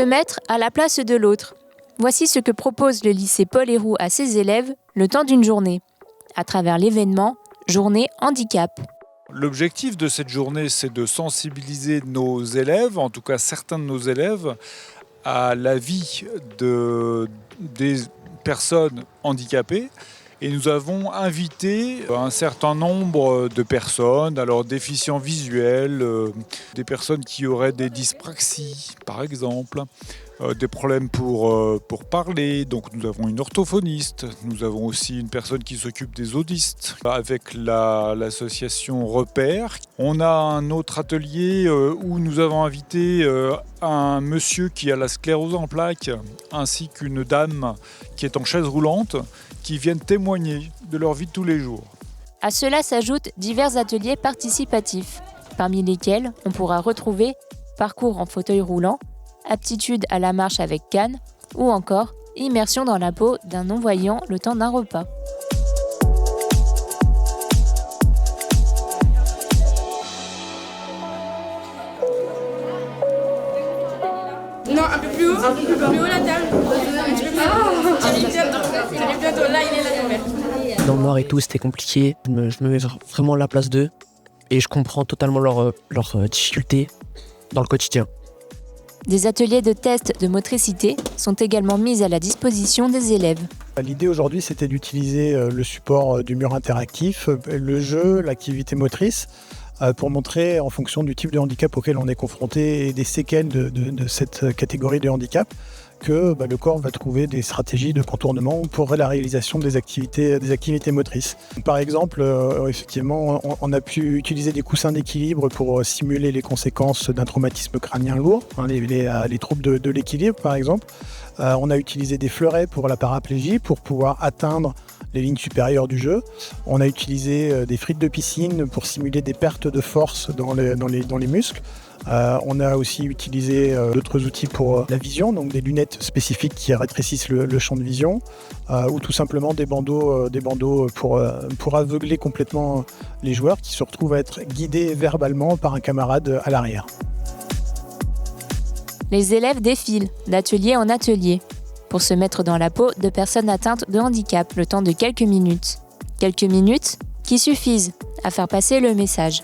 Se mettre à la place de l'autre. Voici ce que propose le lycée Paul-Héroult à ses élèves le temps d'une journée, à travers l'événement Journée Handicap. L'objectif de cette journée, c'est de sensibiliser nos élèves, en tout cas certains de nos élèves, à la vie des personnes handicapées. Et nous avons invité un certain nombre de personnes, alors déficients visuels, des personnes qui auraient des dyspraxies par exemple, des problèmes pour parler. Donc nous avons une orthophoniste, nous avons aussi une personne qui s'occupe des audistes avec l'association Repère. On a un autre atelier où nous avons invité un monsieur qui a la sclérose en plaques ainsi qu'une dame qui est en chaise roulante, qui viennent témoigner de leur vie de tous les jours. À cela s'ajoutent divers ateliers participatifs, parmi lesquels on pourra retrouver parcours en fauteuil roulant, aptitude à la marche avec canne ou encore immersion dans la peau d'un non-voyant le temps d'un repas. Non, un peu plus haut. Un peu plus haut la table. Un petit peu plus haut. T'arrives bientôt. Là, il est là, ton verre. Dans le noir et tout, c'était compliqué. Je me mets vraiment à la place d'eux et je comprends totalement leurs difficultés dans le quotidien. Des ateliers de tests de motricité sont également mis à la disposition des élèves. L'idée aujourd'hui, c'était d'utiliser le support du mur interactif, le jeu, l'activité motrice, pour montrer, en fonction du type de handicap auquel on est confronté et des séquelles de cette catégorie de handicap, que le corps va trouver des stratégies de contournement pour la réalisation des activités motrices. Par exemple, effectivement, on a pu utiliser des coussins d'équilibre pour simuler les conséquences d'un traumatisme crânien lourd, les troubles de l'équilibre par exemple. On a utilisé des fleurets pour la paraplégie pour pouvoir atteindre les lignes supérieures du jeu. On a utilisé des frites de piscine pour simuler des pertes de force dans les muscles. On a aussi utilisé d'autres outils pour la vision, donc des lunettes spécifiques qui rétrécissent le champ de vision, ou tout simplement des bandeaux pour aveugler complètement les joueurs qui se retrouvent à être guidés verbalement par un camarade à l'arrière. Les élèves défilent d'atelier en atelier pour se mettre dans la peau de personnes atteintes de handicap le temps de quelques minutes. Quelques minutes qui suffisent à faire passer le message.